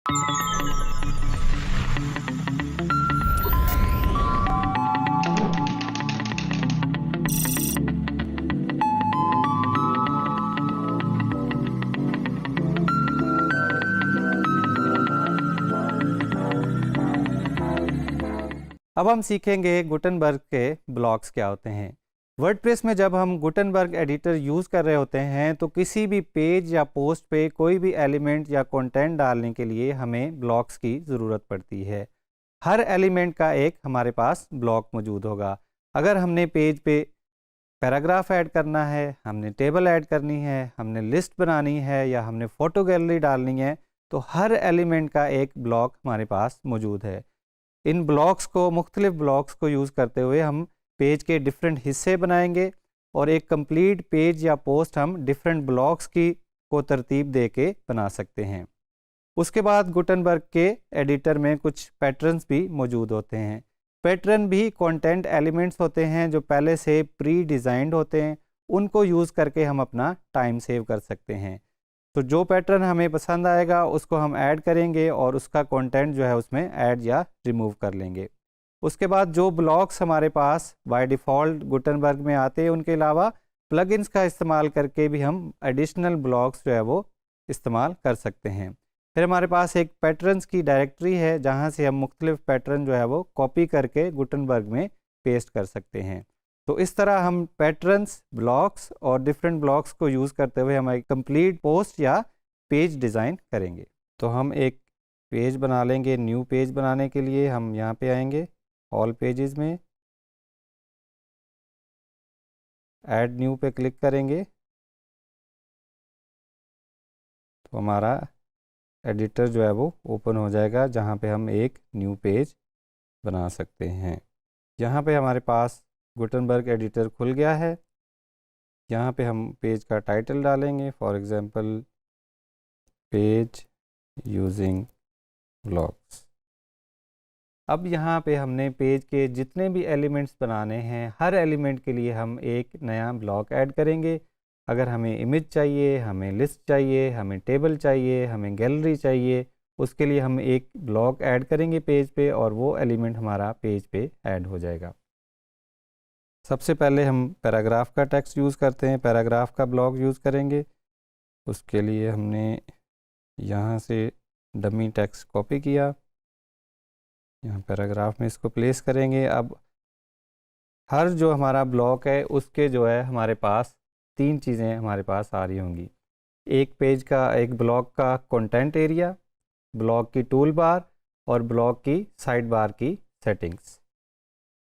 अब हम सीखेंगे गुटेनबर्ग के ब्लॉक्स क्या होते हैं। वर्डप्रेस में जब हम गुटेनबर्ग एडिटर यूज़ कर रहे होते हैं तो किसी भी पेज या पोस्ट पे कोई भी एलिमेंट या कंटेंट डालने के लिए हमें ब्लॉक्स की ज़रूरत पड़ती है। हर एलिमेंट का एक हमारे पास ब्लॉक मौजूद होगा। अगर हमने पेज पे पैराग्राफ ऐड करना है, हमने टेबल ऐड करनी है, हमने लिस्ट बनानी है या हमने फ़ोटो गैलरी डालनी है, तो हर एलिमेंट का एक ब्लॉक हमारे पास मौजूद है। इन ब्लॉक्स को मुख्तलिफ ब्लॉक्स को यूज़ करते हुए हम पेज के डिफरेंट हिस्से बनाएंगे और एक कंप्लीट पेज या पोस्ट हम डिफरेंट ब्लॉक्स की को तरतीब दे के बना सकते हैं। उसके बाद गुटेनबर्ग के एडिटर में कुछ पैटर्न्स भी मौजूद होते हैं। पैटर्न भी कंटेंट एलिमेंट्स होते हैं जो पहले से प्री डिज़ाइंड होते हैं, उनको यूज़ करके हम अपना टाइम सेव कर सकते हैं। तो जो पैटर्न हमें पसंद आएगा उसको हम ऐड करेंगे और उसका कंटेंट जो है उसमें ऐड या रिमूव कर लेंगे। उसके बाद जो ब्लॉक्स हमारे पास बाय डिफ़ॉल्ट गुटेनबर्ग में आते हैं उनके अलावा प्लगइन्स का इस्तेमाल करके भी हम एडिशनल ब्लॉक्स जो है वो इस्तेमाल कर सकते हैं। फिर हमारे पास एक पैटर्न्स की डायरेक्टरी है जहाँ से हम मुख्तलिफ पैटर्न जो है वो कॉपी करके गुटेनबर्ग में पेस्ट कर सकते हैं। तो इस तरह हम पैटर्न्स, ब्लॉक्स और डिफरेंट ब्लॉक्स को यूज़ करते हुए हम एक कंप्लीट पोस्ट या पेज डिज़ाइन करेंगे। तो हम एक पेज बना लेंगे। न्यू पेज बनाने के लिए हम यहाँ पे आएंगे ऑल पेजेस में, ऐड न्यू पे क्लिक करेंगे तो हमारा एडिटर जो है वो ओपन हो जाएगा जहाँ पे हम एक न्यू पेज बना सकते हैं। यहाँ पे हमारे पास गुटेनबर्ग एडिटर खुल गया है। यहाँ पे हम पेज का टाइटल डालेंगे, for example page using blocks. अब यहाँ पे हमने पेज के जितने भी एलिमेंट्स बनाने हैं हर एलिमेंट के लिए हम एक नया ब्लॉक ऐड करेंगे। अगर हमें इमेज चाहिए, हमें लिस्ट चाहिए, हमें टेबल चाहिए, हमें गैलरी चाहिए, उसके लिए हम एक ब्लॉक ऐड करेंगे पेज पे और वो एलिमेंट हमारा पेज पे ऐड हो जाएगा। सबसे पहले हम पैराग्राफ का टेक्स्ट यूज़ करते हैं, पैराग्राफ का ब्लॉक यूज़ करेंगे। उसके लिए हमने यहाँ से डमी टेक्स्ट कॉपी किया, यहाँ पैराग्राफ में इसको प्लेस करेंगे। अब हर जो हमारा ब्लॉक है उसके जो है हमारे पास तीन चीज़ें हमारे पास आ रही होंगी। एक पेज का, एक ब्लॉक का कंटेंट एरिया, ब्लॉक की टूल बार और ब्लॉक की साइड बार की सेटिंग्स।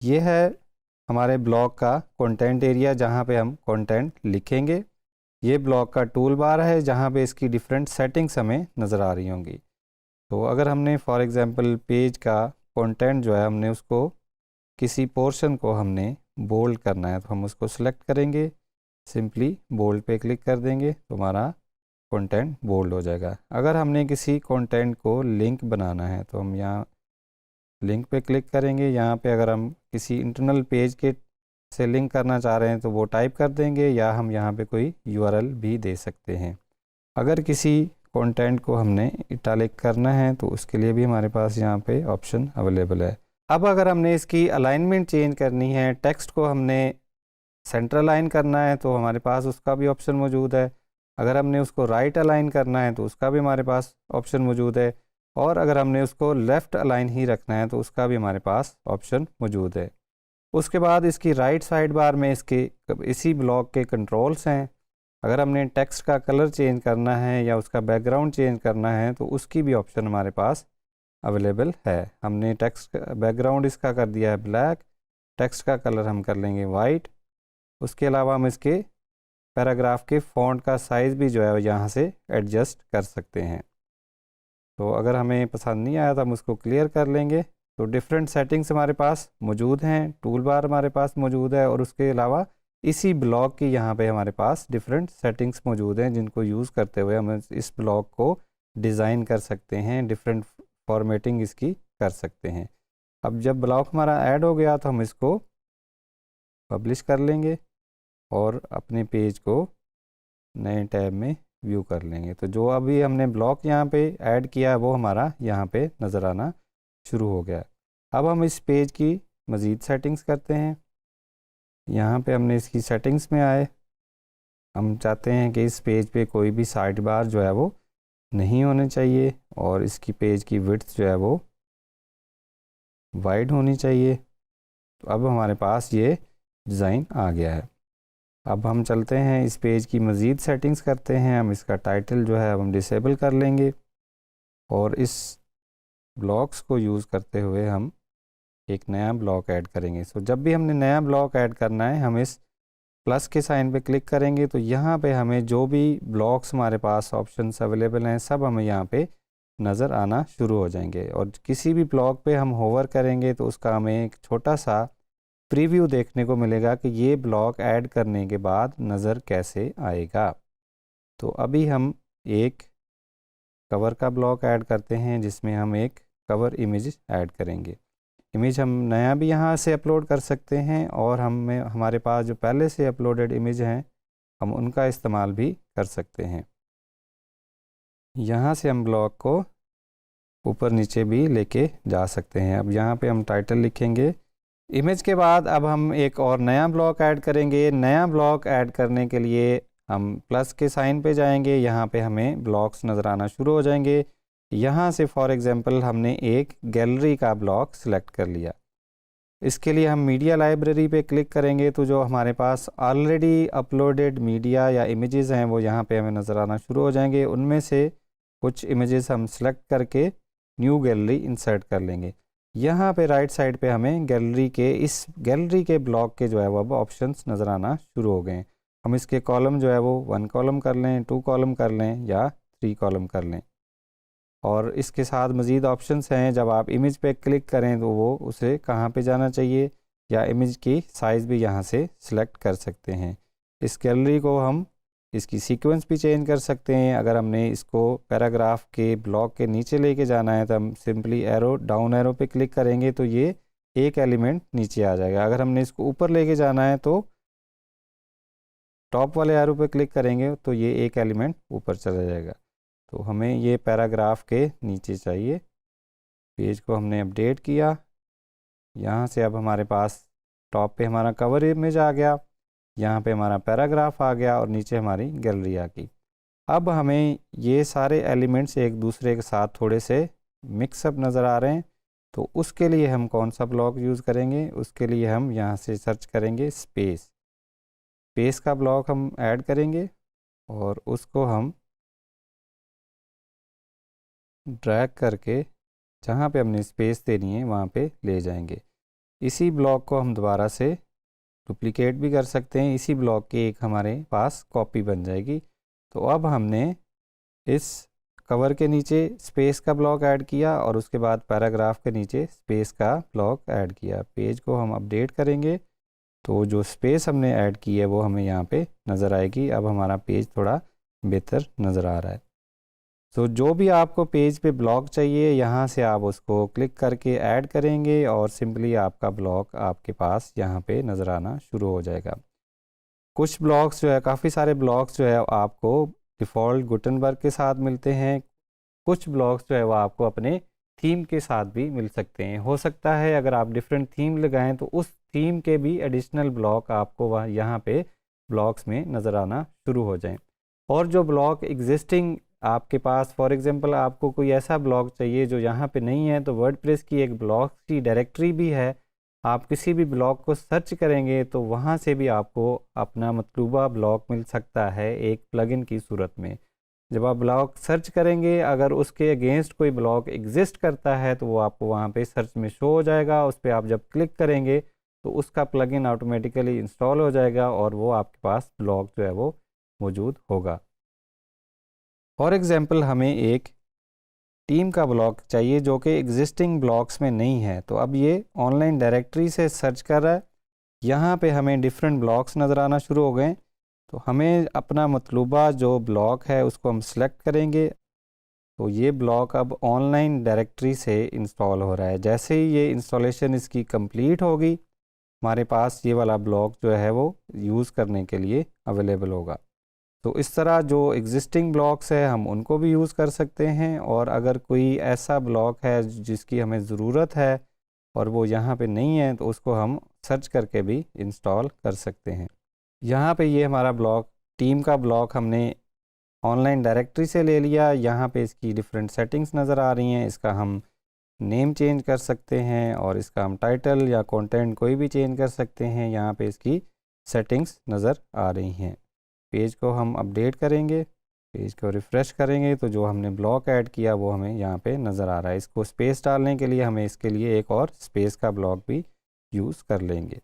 ये है हमारे ब्लॉक का कंटेंट एरिया जहाँ पे हम कंटेंट लिखेंगे। ये ब्लॉक का टूल बार है जहाँ पे इसकी डिफरेंट सेटिंग्स हमें नज़र आ रही होंगी। तो अगर हमने फॉर एग्ज़ाम्पल पेज का कंटेंट जो है हमने उसको किसी पोर्शन को हमने बोल्ड करना है तो हम उसको सिलेक्ट करेंगे, सिंपली बोल्ड पे क्लिक कर देंगे तो हमारा कंटेंट बोल्ड हो जाएगा। अगर हमने किसी कंटेंट को लिंक बनाना है तो हम यहाँ लिंक पे क्लिक करेंगे। यहाँ पे अगर हम किसी इंटरनल पेज के से लिंक करना चाह रहे हैं तो वो टाइप कर देंगे या हम यहाँ पे कोई URL भी दे सकते हैं। अगर किसी कंटेंट को हमने इटैलिक करना है तो उसके लिए भी हमारे पास यहाँ पे ऑप्शन अवेलेबल है। अब अगर हमने इसकी अलाइनमेंट चेंज करनी है, टेक्स्ट को हमने सेंटर अलाइन करना है तो हमारे पास उसका भी ऑप्शन मौजूद है। अगर हमने उसको राइट अलाइन करना है तो उसका भी हमारे पास ऑप्शन मौजूद है और अगर हमने उसको लेफ़्ट अलाइन ही रखना है तो उसका भी हमारे पास ऑप्शन मौजूद है। उसके बाद इसकी राइट साइड बार में इसके इसी ब्लॉक के कंट्रोल्स हैं। अगर हमने टेक्स्ट का कलर चेंज करना है या उसका बैकग्राउंड चेंज करना है तो उसकी भी ऑप्शन हमारे पास अवेलेबल है। हमने टेक्स्ट बैकग्राउंड इसका कर दिया है ब्लैक, टेक्स्ट का कलर हम कर लेंगे वाइट। उसके अलावा हम इसके पैराग्राफ के फ़ॉन्ट का साइज़ भी जो है यहाँ से एडजस्ट कर सकते हैं। तो अगर हमें पसंद नहीं आया तो हम उसको क्लियर कर लेंगे। तो डिफरेंट सेटिंग्स हमारे पास मौजूद हैं, टूल बार हमारे पास मौजूद है और उसके अलावा इसी ब्लॉक की यहाँ पे हमारे पास डिफरेंट सेटिंग्स मौजूद हैं जिनको यूज़ करते हुए हम इस ब्लॉक को डिज़ाइन कर सकते हैं, डिफरेंट फॉर्मेटिंग इसकी कर सकते हैं। अब जब ब्लॉक हमारा ऐड हो गया तो हम इसको पब्लिश कर लेंगे और अपने पेज को नए टैब में व्यू कर लेंगे। तो जो अभी हमने ब्लॉक यहाँ पे ऐड किया है वो हमारा यहाँ पे नज़र आना शुरू हो गया। अब हम इस पेज की मज़ीद सेटिंग्स करते हैं। यहाँ पे हमने इसकी सेटिंग्स में आए, हम चाहते हैं कि इस पेज पे कोई भी साइड बार जो है वो नहीं होने चाहिए और इसकी पेज की विड्थ जो है वो वाइड होनी चाहिए। तो अब हमारे पास ये डिज़ाइन आ गया है। अब हम चलते हैं इस पेज की मज़ीद सेटिंग्स करते हैं। हम इसका टाइटल जो है हम डिसेबल कर लेंगे और इस ब्लॉक्स को यूज़ करते हुए हम एक नया ब्लॉक ऐड करेंगे। सो जब भी हमने नया ब्लॉक ऐड करना है हम इस प्लस के साइन पे क्लिक करेंगे तो यहाँ पे हमें जो भी ब्लॉक्स हमारे पास ऑप्शंस अवेलेबल हैं सब हमें यहाँ पे नज़र आना शुरू हो जाएंगे। और किसी भी ब्लॉक पे हम होवर करेंगे तो उसका हमें एक छोटा सा प्रीव्यू देखने को मिलेगा कि ये ब्लॉक ऐड करने के बाद नज़र कैसे आएगा। तो अभी हम एक कवर का ब्लॉक ऐड करते हैं जिसमें हम एक कवर इमेज ऐड करेंगे। इमेज हम नया भी यहाँ से अपलोड कर सकते हैं और हमारे पास जो पहले से अपलोडेड इमेज हैं हम उनका इस्तेमाल भी कर सकते हैं। यहाँ से हम ब्लॉक को ऊपर नीचे भी लेके जा सकते हैं। अब यहाँ पे हम टाइटल लिखेंगे। इमेज के बाद अब हम एक और नया ब्लॉक ऐड करेंगे। नया ब्लॉक ऐड करने के लिए हम प्लस के साइन पे जाएंगे। यहाँ पे हमें ब्लॉक्स नज़र आना शुरू हो जाएंगे। यहाँ से फॉर एग्ज़ाम्पल हमने एक गैलरी का ब्लॉक सिलेक्ट कर लिया। इसके लिए हम मीडिया लाइब्रेरी पे क्लिक करेंगे तो जो हमारे पास ऑलरेडी अपलोडेड मीडिया या इमेजेस हैं वो यहाँ पे हमें नज़र आना शुरू हो जाएंगे। उनमें से कुछ इमेजेस हम सेलेक्ट करके न्यू गैलरी इंसर्ट कर लेंगे। यहाँ पे राइट साइड पे हमें इस गैलरी के ब्लॉक के जो है वो अब ऑप्शंस नज़र आना शुरू हो गए। हम इसके कॉलम जो है वो 1 कॉलम कर लें, 2 कॉलम कर लें या 3 कॉलम कर लें। और इसके साथ मज़ीद ऑप्शंस हैं। जब आप इमेज पे क्लिक करें तो वो उसे कहाँ पे जाना चाहिए या इमेज की साइज़ भी यहाँ से सिलेक्ट कर सकते हैं। इस गैलरी को हम इसकी सीक्वेंस भी चेंज कर सकते हैं। अगर हमने इसको पैराग्राफ के ब्लॉक के नीचे लेके जाना है तो हम सिंपली डाउन एरो पे क्लिक करेंगे तो ये एक एलिमेंट नीचे आ जाएगा। अगर हमने इसको ऊपर लेके जाना है तो टॉप वाले एरो पे क्लिक करेंगे तो ये एक एलिमेंट ऊपर चला जाएगा। तो हमें ये पैराग्राफ के नीचे चाहिए। पेज को हमने अपडेट किया। यहाँ से अब हमारे पास टॉप पे हमारा कवर इमेज आ गया, यहाँ पे हमारा पैराग्राफ आ गया और नीचे हमारी गैलरी आ गई। अब हमें ये सारे एलिमेंट्स एक दूसरे के साथ थोड़े से मिक्सअप नज़र आ रहे हैं। तो उसके लिए हम कौन सा ब्लॉक यूज़ करेंगे? उसके लिए हम यहाँ से सर्च करेंगे स्पेस का ब्लॉक हम ऐड करेंगे और उसको हम ड्रैग करके जहाँ पे हमने स्पेस देनी है वहाँ पे ले जाएंगे। इसी ब्लॉक को हम दोबारा से डुप्लिकेट भी कर सकते हैं। इसी ब्लॉक की एक हमारे पास कॉपी बन जाएगी। तो अब हमने इस कवर के नीचे स्पेस का ब्लॉक ऐड किया और उसके बाद पैराग्राफ के नीचे स्पेस का ब्लॉक ऐड किया। पेज को हम अपडेट करेंगे तो जो स्पेस हमने ऐड की है वो हमें यहाँ पे नज़र आएगी। अब हमारा पेज थोड़ा बेहतर नज़र आ रहा है। तो जो भी आपको पेज पे ब्लॉक चाहिए यहाँ से आप उसको क्लिक करके ऐड करेंगे और सिंपली आपका ब्लॉक आपके पास यहाँ पे नज़र आना शुरू हो जाएगा। कुछ ब्लॉक्स जो है, काफ़ी सारे ब्लॉक्स जो है आपको डिफ़ॉल्ट गुटनबर्ग के साथ मिलते हैं। कुछ ब्लॉक्स जो है वो आपको अपने थीम के साथ भी मिल सकते हैं। हो सकता है अगर आप डिफरेंट थीम लगाएं तो उस थीम के भी एडिशनल ब्लॉक आपको वह यहाँ पे ब्लॉक्स में नज़र आना शुरू हो जाएं। और जो ब्लॉक एग्जिस्टिंग आपके पास, फॉर एग्जांपल आपको कोई ऐसा ब्लॉक चाहिए जो यहाँ पे नहीं है तो वर्डप्रेस की एक ब्लॉक की डायरेक्टरी भी है। आप किसी भी ब्लॉक को सर्च करेंगे तो वहाँ से भी आपको अपना मतलूबा ब्लॉक मिल सकता है एक प्लगइन की सूरत में। जब आप ब्लॉक सर्च करेंगे अगर उसके अगेंस्ट कोई ब्लॉक एग्जिस्ट करता है तो वो आपको वहाँ पे सर्च में शो हो जाएगा। उस पर आप जब क्लिक करेंगे तो उसका प्लगइन ऑटोमेटिकली इंस्टॉल हो जाएगा और वो आपके पास ब्लॉक जो है वो मौजूद होगा। फॉर एग्ज़ाम्पल हमें एक टीम का ब्लॉक चाहिए जो कि एग्जिस्टिंग ब्लॉक्स में नहीं है। तो अब ये ऑनलाइन डायरेक्टरी से सर्च कर रहा है। यहाँ पे हमें डिफरेंट ब्लॉक्स नज़र आना शुरू हो गए। तो हमें अपना मतलूबा जो ब्लॉक है उसको हम सेलेक्ट करेंगे। तो ये ब्लॉक अब ऑनलाइन डायरेक्टरी से इंस्टॉल हो रहा है। जैसे ही ये इंस्टॉलेशन इसकी कंप्लीट होगी हमारे पास ये वाला ब्लॉक जो है वो यूज़ करने के लिए अवेलेबल होगा। तो इस तरह जो एग्जिस्टिंग ब्लॉक्स है हम उनको भी यूज़ कर सकते हैं, और अगर कोई ऐसा ब्लॉक है जिसकी हमें ज़रूरत है और वो यहाँ पे नहीं है तो उसको हम सर्च करके भी इंस्टॉल कर सकते हैं। यहाँ पे ये हमारा ब्लॉक, टीम का ब्लॉक हमने ऑनलाइन डायरेक्टरी से ले लिया। यहाँ पे इसकी डिफरेंट सेटिंग्स नज़र आ रही हैं। इसका हम नेम चेंज कर सकते हैं और इसका हम टाइटल या कंटेंट कोई भी चेंज कर सकते हैं। यहाँ पे इसकी सेटिंग्स नज़र आ रही हैं। पेज को हम अपडेट करेंगे, पेज को रिफ़्रेश करेंगे तो जो हमने ब्लॉक ऐड किया वो हमें यहाँ पे नज़र आ रहा है। इसको स्पेस डालने के लिए हमें इसके लिए एक और स्पेस का ब्लॉक भी यूज़ कर लेंगे।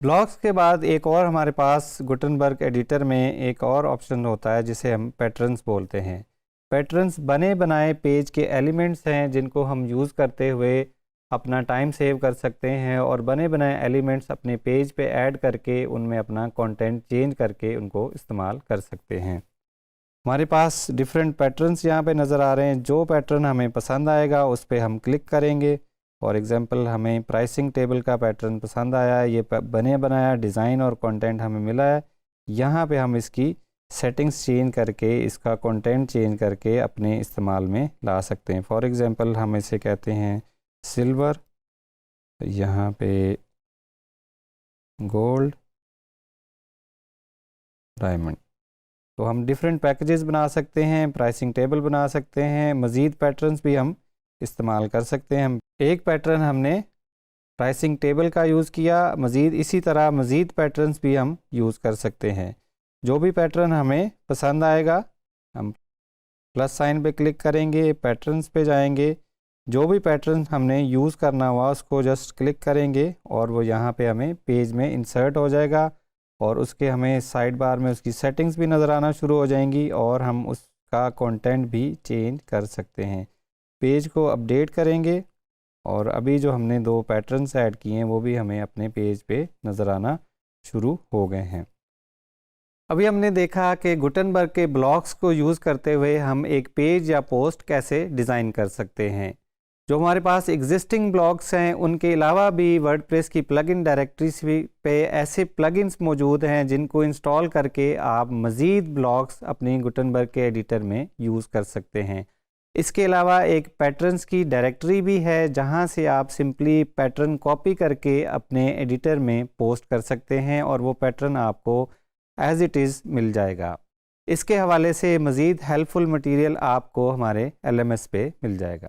ब्लॉक्स के बाद एक और हमारे पास गुटनबर्ग एडिटर में एक और ऑप्शन होता है जिसे हम पैटर्न्स बोलते हैं। पैटर्न्स बने बनाए पेज के एलिमेंट्स हैं जिनको हम यूज़ करते हुए अपना टाइम सेव कर सकते हैं और बने बनाए एलिमेंट्स अपने पेज पे ऐड करके उनमें अपना कंटेंट चेंज करके उनको इस्तेमाल कर सकते हैं। हमारे पास डिफरेंट पैटर्न्स यहाँ पे नज़र आ रहे हैं। जो पैटर्न हमें पसंद आएगा उस पर हम क्लिक करेंगे। फॉर एग्ज़ाम्पल हमें प्राइसिंग टेबल का पैटर्न पसंद आया है, ये बने बनाया डिज़ाइन और कंटेंट हमें मिला है। यहाँ पे हम इसकी सेटिंग्स चेंज करके इसका कंटेंट चेंज करके अपने इस्तेमाल में ला सकते हैं। फॉर एग्ज़ाम्पल हम इसे कहते हैं सिल्वर, यहाँ पे गोल्ड, डायमंड। तो हम डिफरेंट पैकेजेस बना सकते हैं, प्राइसिंग टेबल बना सकते हैं, मज़ीद पैटर्न्स भी हम इस्तेमाल कर सकते हैं। एक पैटर्न हमने प्राइसिंग टेबल का यूज़ किया, मज़ीद इसी तरह मज़ीद पैटर्न्स भी हम यूज़ कर सकते हैं। जो भी पैटर्न हमें पसंद आएगा हम प्लस साइन पे क्लिक करेंगे, पैटर्न्स पे जाएंगे, जो भी पैटर्न हमने यूज़ करना हुआ उसको जस्ट क्लिक करेंगे और वो यहाँ पे हमें पेज में इंसर्ट हो जाएगा और उसके हमें साइड बार में उसकी सेटिंग्स भी नज़र आना शुरू हो जाएंगी और हम उसका कंटेंट भी चेंज कर सकते हैं। पेज को अपडेट करेंगे और अभी जो हमने 2 पैटर्न्स ऐड किए हैं वो भी हमें अपने पेज पे नज़र आना शुरू हो गए हैं। अभी हमने देखा कि गुटनबर्ग के ब्लॉक्स को यूज़ करते हुए हम एक पेज या पोस्ट कैसे डिज़ाइन कर सकते हैं। जो हमारे पास एग्जिस्टिंग ब्लॉग्स हैं उनके अलावा भी वर्डप्रेस की प्लगइन डायरेक्टरीज पे ऐसे प्लगइन्स मौजूद हैं जिनको इंस्टॉल करके आप मज़ीद ब्लॉग्स अपनी गुटनबर्ग के एडिटर में यूज़ कर सकते हैं। इसके अलावा एक पैटर्न्स की डायरेक्टरी भी है जहां से आप सिंपली पैटर्न कॉपी करके अपने एडिटर में पोस्ट कर सकते हैं और वो पैटर्न आपको एज़ इट इज़ मिल जाएगा। इसके हवाले से मज़ीद हेल्पफुल मटेरियल आपको हमारे LMS पे मिल जाएगा।